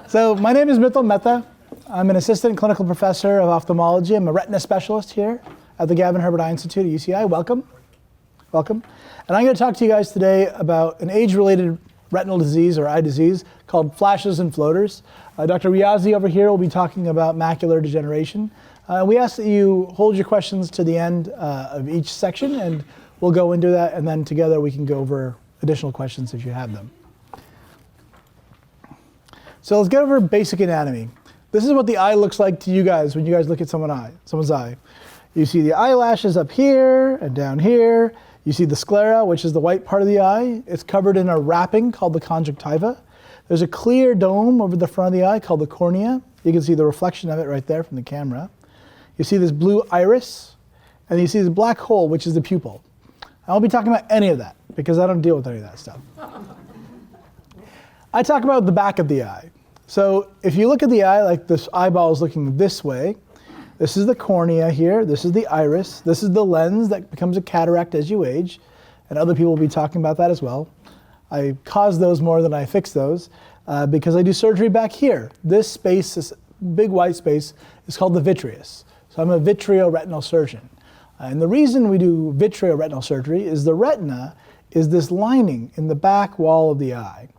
So my name is Mitul Mehta. I'm an assistant clinical professor of ophthalmology. I'm a retina specialist here at the Gavin Herbert Eye Institute at UCI. Welcome. Welcome. And I'm going to talk to you guys today about an age-related retinal disease or eye disease called flashes and floaters. Dr. Riazi over here will be talking about macular degeneration. We ask that you hold your questions to the end of each section, and we'll go into that, and then together we can go over additional questions if you have them. So let's get over basic anatomy. This is what the eye looks like to you guys when you guys look at someone's eye. You see the eyelashes up here and down here. You see the sclera, which is the white part of the eye. It's covered in a wrapping called the conjunctiva. There's a clear dome over the front of the eye called the cornea. You can see the reflection of it right there from the camera. You see this blue iris, and you see the black hole, which is the pupil. I won't be talking about any of that because I don't deal with any of that stuff. I talk about the back of the eye. So if you look at the eye like this eyeball is looking this way, this is the cornea here, this is the iris, this is the lens that becomes a cataract as you age, and other people will be talking about that as well. I cause those more than I fix those because I do surgery back here. This space, this big white space, is called the vitreous. So I'm a vitreoretinal surgeon. And the reason we do vitreoretinal surgery is the retina is this lining in the back wall of the eye.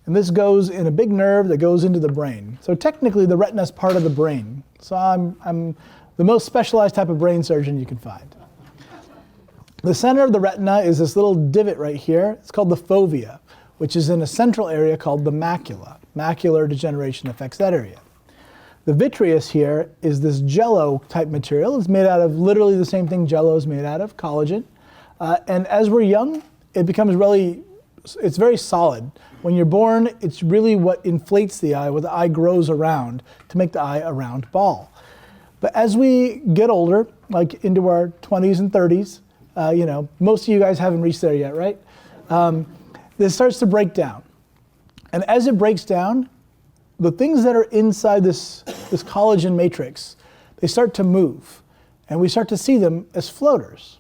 And this goes in a big nerve that goes into the brain. So technically the retina is part of the brain. So I'm the most specialized type of brain surgeon you can find. The center of the retina is this little divot right here. It's called the fovea, which is in a central area called the macula. Macular degeneration affects that area. The vitreous here is this jello type material. It's made out of literally the same thing jello is made out of, collagen. And as we're young, it becomes it's very solid. When you're born, it's really what inflates the eye, what the eye grows around to make the eye a round ball. But as we get older, like into our 20s and 30s, most of you guys haven't reached there yet, right? This starts to break down. And as it breaks down, the things that are inside this collagen matrix, they start to move. And we start to see them as floaters.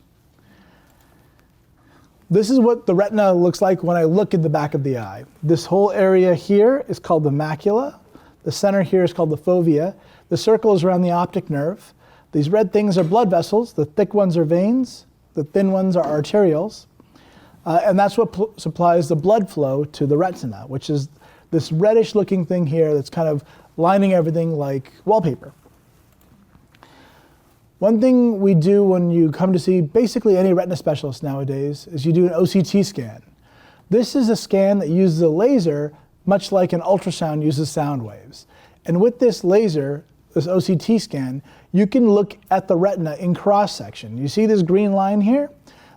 This is what the retina looks like when I look at the back of the eye. This whole area here is called the macula. The center here is called the fovea. The circle is around the optic nerve. These red things are blood vessels. The thick ones are veins. The thin ones are arterioles. And that's what supplies the blood flow to the retina, which is this reddish looking thing here that's kind of lining everything like wallpaper. One thing we do when you come to see basically any retina specialist nowadays is you do an OCT scan. This is a scan that uses a laser much like an ultrasound uses sound waves. And with this laser, this OCT scan, you can look at the retina in cross-section. You see this green line here?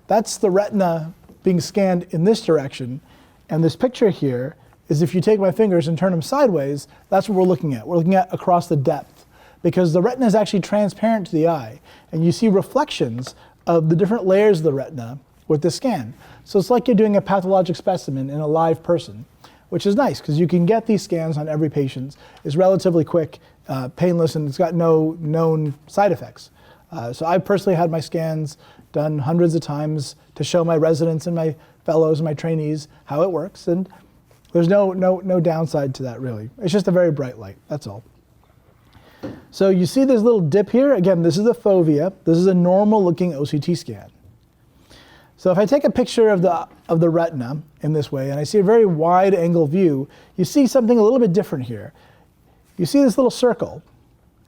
That's the retina being scanned in this direction. And this picture here is if you take my fingers and turn them sideways, that's what we're looking at. We're looking at across the depth, because the retina is actually transparent to the eye, and you see reflections of the different layers of the retina with the scan. So it's like you're doing a pathologic specimen in a live person, which is nice because you can get these scans on every patient. It's relatively quick, painless, and it's got no known side effects. So I've personally had my scans done hundreds of times to show my residents and my fellows and my trainees how it works, and there's no downside to that really. It's just a very bright light, that's all. So you see this little dip here. Again, this is the fovea. This is a normal looking OCT scan. So if I take a picture of the retina in this way, and I see a very wide angle view, you see something a little bit different here. You see this little circle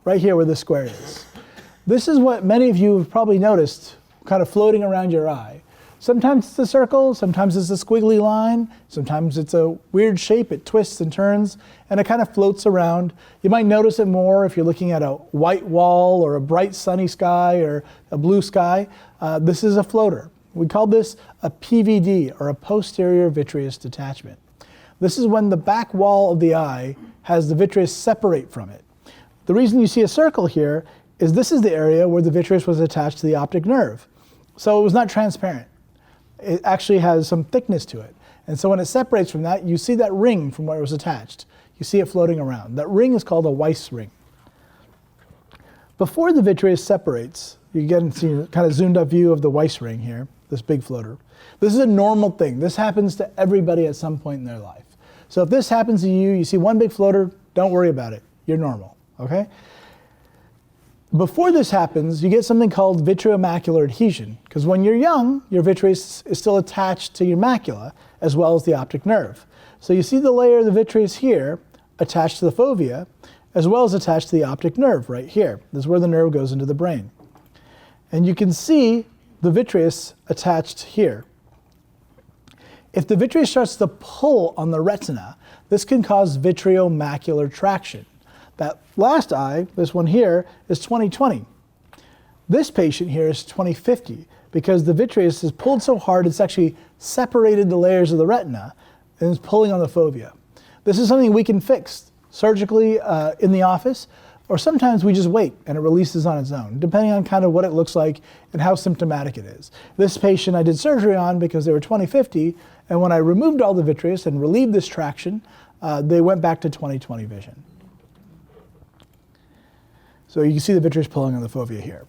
right here where the square is. This is what many of you have probably noticed kind of floating around your eye. Sometimes it's a circle, sometimes it's a squiggly line, sometimes it's a weird shape, it twists and turns, and it kind of floats around. You might notice it more if you're looking at a white wall or a bright sunny sky or a blue sky. This is a floater. We call this a PVD, or a posterior vitreous detachment. This is when the back wall of the eye has the vitreous separate from it. The reason you see a circle here is this is the area where the vitreous was attached to the optic nerve. So it was not transparent. It actually has some thickness to it. And so when it separates from that, you see that ring from where it was attached. You see it floating around. That ring is called a Weiss ring. Before the vitreous separates, you get and see kind of zoomed up view of the Weiss ring here, this big floater. This is a normal thing. This happens to everybody at some point in their life. So if this happens to you, you see one big floater, don't worry about it. You're normal, okay? Before this happens, you get something called vitreomacular adhesion, because when you're young, your vitreous is still attached to your macula, as well as the optic nerve. So you see the layer of the vitreous here, attached to the fovea, as well as attached to the optic nerve right here. This is where the nerve goes into the brain. And you can see the vitreous attached here. If the vitreous starts to pull on the retina, this can cause vitreomacular traction. That last eye, this one here, is 20/20. This patient here is 20/50 because the vitreous is pulled so hard it's actually separated the layers of the retina and is pulling on the fovea. This is something we can fix surgically in the office, or sometimes we just wait and it releases on its own, depending on kind of what it looks like and how symptomatic it is. This patient I did surgery on because they were 20/50, and when I removed all the vitreous and relieved this traction, they went back to 20/20 vision. So you can see the vitreous pulling on the fovea here.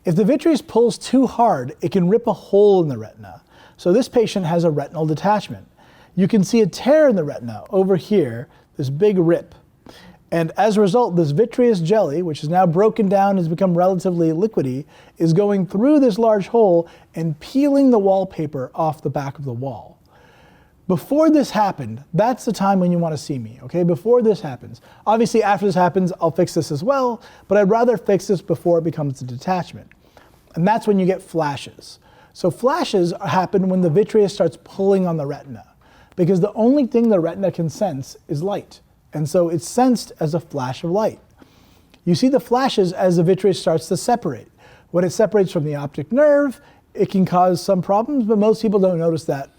If the vitreous pulls too hard, it can rip a hole in the retina. So this patient has a retinal detachment. You can see a tear in the retina over here, this big rip. And as a result, this vitreous jelly, which is now broken down, has become relatively liquidy, is going through this large hole and peeling the wallpaper off the back of the wall. Before this happened, that's the time when you want to see me, okay? Before this happens. Obviously, after this happens, I'll fix this as well, but I'd rather fix this before it becomes a detachment. And that's when you get flashes. So flashes happen when the vitreous starts pulling on the retina, because the only thing the retina can sense is light. And so it's sensed as a flash of light. You see the flashes as the vitreous starts to separate. When it separates from the optic nerve, it can cause some problems, but most people don't notice that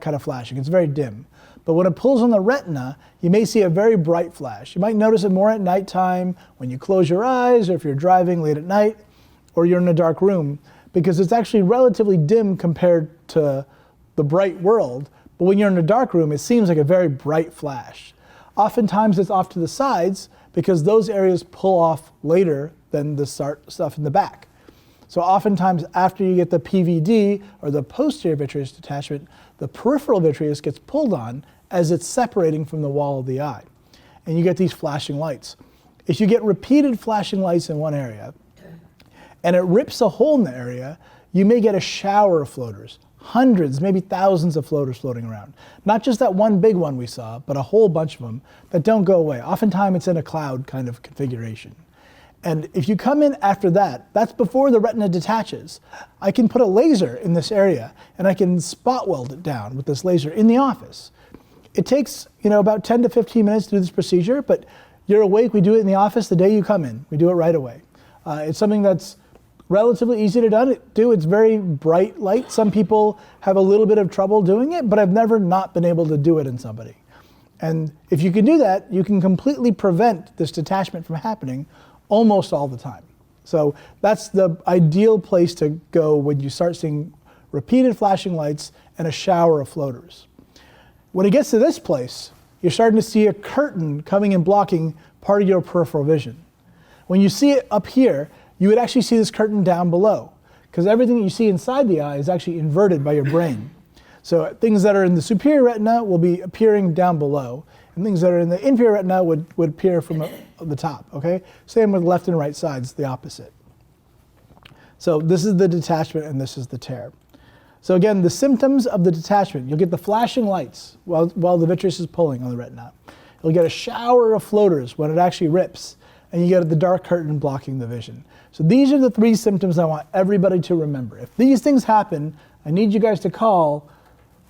kind of flashing. It's very dim. But when it pulls on the retina, you may see a very bright flash. You might notice it more at nighttime, when you close your eyes, or if you're driving late at night, or you're in a dark room, because it's actually relatively dim compared to the bright world. But when you're in a dark room, it seems like a very bright flash. Oftentimes it's off to the sides because those areas pull off later than the stuff in the back. So oftentimes after you get the PVD, or the posterior vitreous detachment, the peripheral vitreous gets pulled on as it's separating from the wall of the eye. And you get these flashing lights. If you get repeated flashing lights in one area, and it rips a hole in the area, you may get a shower of floaters. Hundreds, maybe thousands of floaters floating around. Not just that one big one we saw, but a whole bunch of them that don't go away. Oftentimes it's in a cloud kind of configuration. And if you come in after that, that's before the retina detaches. I can put a laser in this area and I can spot weld it down with this laser in the office. It takes, about 10 to 15 minutes to do this procedure, but you're awake, we do it in the office the day you come in. We do it right away. It's something that's relatively easy to do. It's very bright light. Some people have a little bit of trouble doing it, but I've never not been able to do it in somebody. And if you can do that, you can completely prevent this detachment from happening almost all the time. So that's the ideal place to go when you start seeing repeated flashing lights and a shower of floaters. When it gets to this place, you're starting to see a curtain coming and blocking part of your peripheral vision. When you see it up here, you would actually see this curtain down below, because everything that you see inside the eye is actually inverted by your brain. So things that are in the superior retina will be appearing down below, and things that are in the inferior retina would appear from the top, okay? Same with left and right sides, the opposite. So this is the detachment and this is the tear. So again, the symptoms of the detachment, you'll get the flashing lights while the vitreous is pulling on the retina. You'll get a shower of floaters when it actually rips, and you get the dark curtain blocking the vision. So these are the three symptoms I want everybody to remember. If these things happen, I need you guys to call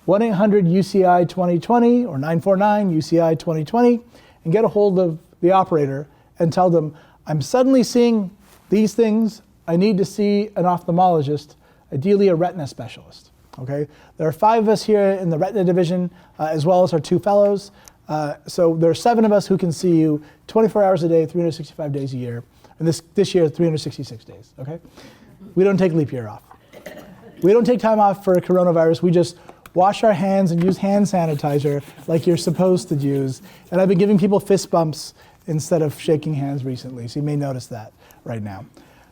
1-800-UCI-2020 or 949-UCI-2020 and get a hold of the operator and tell them, I'm suddenly seeing these things. I need to see an ophthalmologist, ideally a retina specialist. Okay? There are 5 of us here in the retina division, as well as our 2 fellows. So there are 7 of us who can see you 24 hours a day, 365 days a year. And this year, 366 days, okay? We don't take leap year off. We don't take time off for coronavirus. We just wash our hands and use hand sanitizer like you're supposed to use. And I've been giving people fist bumps instead of shaking hands recently, so you may notice that right now.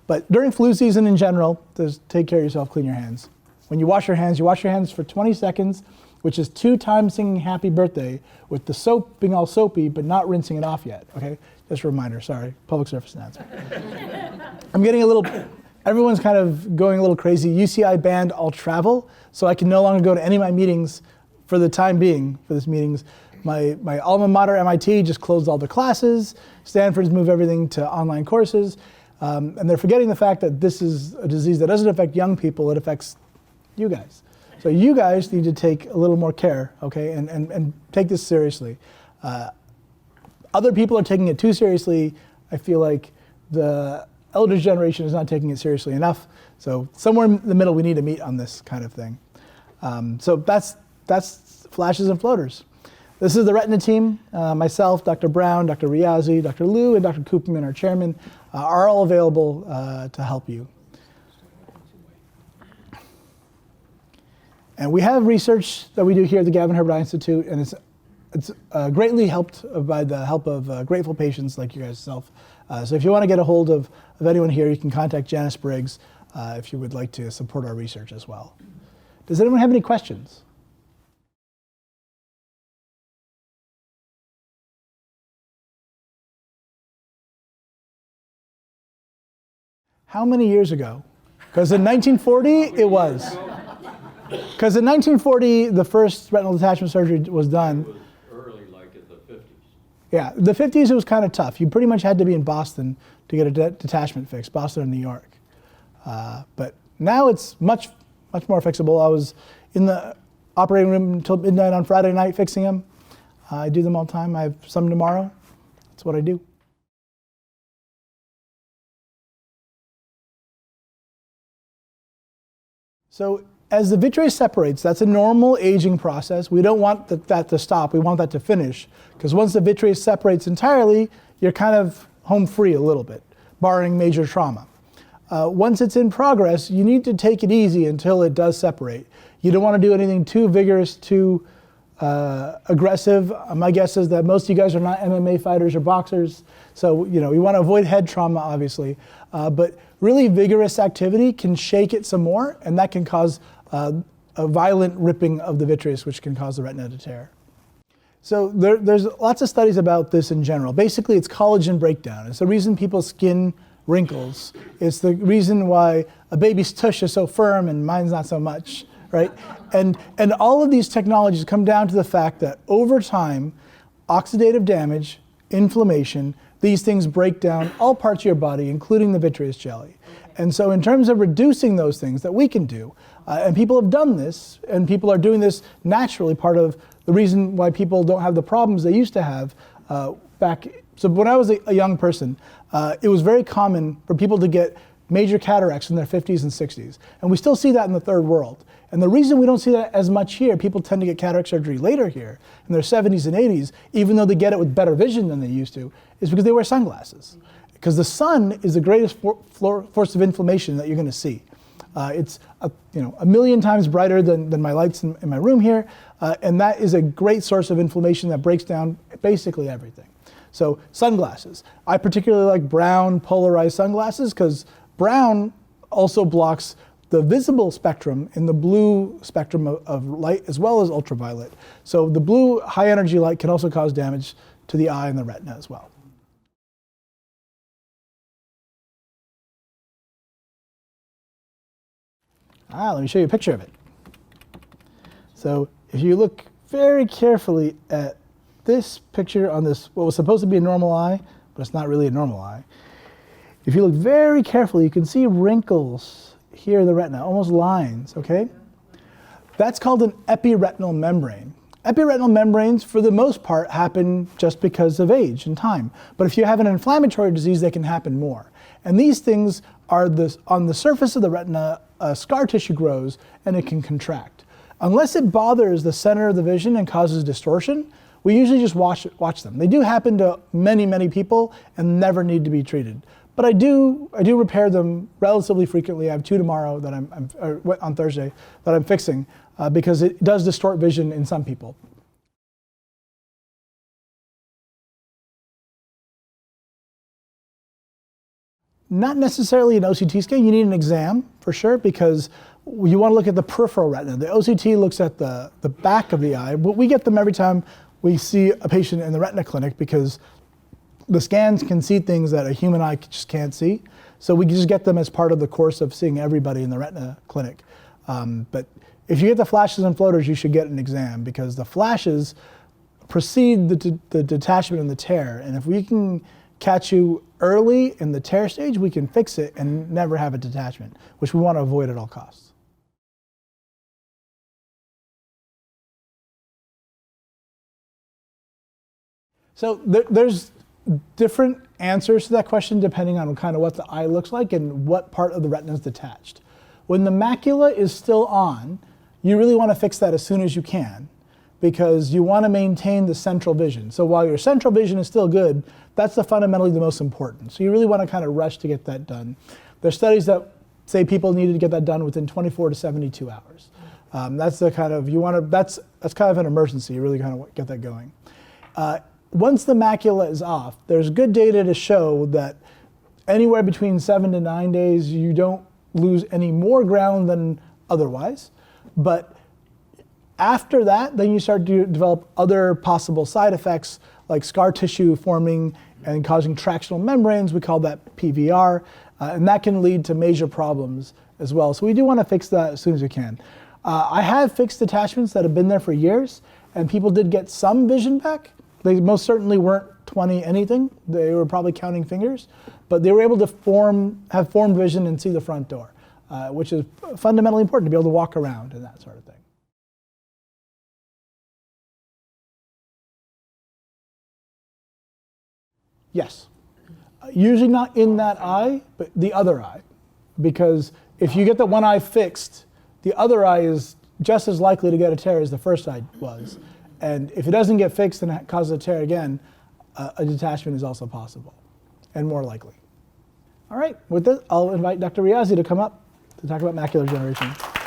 But during flu season in general, just take care of yourself, clean your hands. When you wash your hands for 20 seconds, which is 2 times singing happy birthday with the soap being all soapy but not rinsing it off yet, okay? Just a reminder, sorry, public service announcement. I'm getting a little, everyone's kind of going a little crazy. UCI banned all travel, so I can no longer go to any of my meetings for the time being, for this meetings. My alma mater, MIT, just closed all the classes. Stanford's moved everything to online courses. And they're forgetting the fact that this is a disease that doesn't affect young people, it affects you guys. So you guys need to take a little more care, okay, and take this seriously. Other people are taking it too seriously. I feel like the elder generation is not taking it seriously enough. So somewhere in the middle, we need to meet on this kind of thing. So that's flashes and floaters. This is the retina team. Myself, Dr. Brown, Dr. Riazi, Dr. Liu, and Dr. Koopman, our chairman, are all available to help you. And we have research that we do here at the Gavin Herbert Eye Institute, and it's greatly helped by the help of grateful patients like you guys yourself. So if you want to get a hold of anyone here, you can contact Janice Briggs if you would like to support our research as well. Does anyone have any questions? How many years ago? Because in 1940, it was. Because in 1940, the first retinal detachment surgery was done. It was early, like in the 50s. Yeah, the 50s, it was kind of tough. You pretty much had to be in Boston to get a detachment fixed, Boston and New York. But now it's much more fixable. I was in the operating room until midnight on Friday night fixing them. I do them all the time. I have some tomorrow. That's what I do. So as the vitreous separates, that's a normal aging process. We don't want that to stop. We want that to finish. Because once the vitreous separates entirely, you're kind of home free a little bit, barring major trauma. Once it's in progress, you need to take it easy until it does separate. You don't want to do anything too vigorous, too aggressive. My guess is that most of you guys are not MMA fighters or boxers. So, you want to avoid head trauma, obviously. But really vigorous activity can shake it some more, and that can cause a violent ripping of the vitreous, which can cause the retina to tear. So there's lots of studies about this in general. Basically, it's collagen breakdown. It's the reason people's skin wrinkles. It's the reason why a baby's tush is so firm and mine's not so much, right? And all of these technologies come down to the fact that over time, oxidative damage, inflammation, these things break down all parts of your body, including the vitreous jelly. And so in terms of reducing those things that we can do, and people have done this, and people are doing this naturally, part of the reason why people don't have the problems they used to have back. So when I was a young person, it was very common for people to get major cataracts in their 50s and 60s. And we still see that in the third world. And the reason we don't see that as much here, people tend to get cataract surgery later here, in their 70s and 80s, even though they get it with better vision than they used to, is because they wear sunglasses. Because the sun is the greatest force of inflammation that you're going to see. It's a million times brighter than my lights in my room here, and that is a great source of inflammation that breaks down basically everything. So sunglasses. I particularly like brown polarized sunglasses because brown also blocks the visible spectrum and the blue spectrum of light as well as ultraviolet. So the blue high energy light can also cause damage to the eye and the retina as well. Let me show you a picture of it. So if you look very carefully at this picture on this, what was supposed to be a normal eye, but it's not really a normal eye. If you look very carefully, you can see wrinkles here in the retina, almost lines, okay? That's called an epiretinal membrane. Epiretinal membranes, for the most part, happen just because of age and time. But if you have an inflammatory disease, they can happen more. And these things are on the surface of the retina, scar tissue grows and it can contract. Unless it bothers the center of the vision and causes distortion, we usually just watch them. They do happen to many, many people and never need to be treated. But I do repair them relatively frequently. I have 2 tomorrow that on Thursday that I'm fixing because it does distort vision in some people. Not necessarily an OCT scan. You need an exam for sure, because you want to look at the peripheral retina. The OCT looks at the back of the eye. But we get them every time we see a patient in the retina clinic because the scans can see things that a human eye just can't see. So we just get them as part of the course of seeing everybody in the retina clinic. But if you get the flashes and floaters, you should get an exam because the flashes precede the detachment and the tear. And if we can catch you early in the tear stage, we can fix it and never have a detachment, which we want to avoid at all costs. So there's different answers to that question depending on kind of what the eye looks like and what part of the retina is detached. When the macula is still on, you really want to fix that as soon as you can because you want to maintain the central vision. So while your central vision is still good, that's fundamentally the most important. So you really want to kind of rush to get that done. There's studies that say people needed to get that done within 24 to 72 hours. That's the kind of, that's kind of an emergency. You really kind of get that going. Once the macula is off, there's good data to show that anywhere between 7 to 9 days, you don't lose any more ground than otherwise. But after that, then you start to develop other possible side effects like scar tissue forming and causing tractional membranes. We call that PVR, and that can lead to major problems as well. So we do want to fix that as soon as we can. I have fixed attachments that have been there for years, and people did get some vision back. They most certainly weren't 20 anything. They were probably counting fingers, but they were able to have formed vision and see the front door, which is fundamentally important to be able to walk around and that sort of thing. Yes. Usually not in that eye, but the other eye. Because if you get the one eye fixed, the other eye is just as likely to get a tear as the first eye was. And if it doesn't get fixed and it causes a tear again, a detachment is also possible and more likely. All right, with this, I'll invite Dr. Riazi to come up to talk about macular degeneration.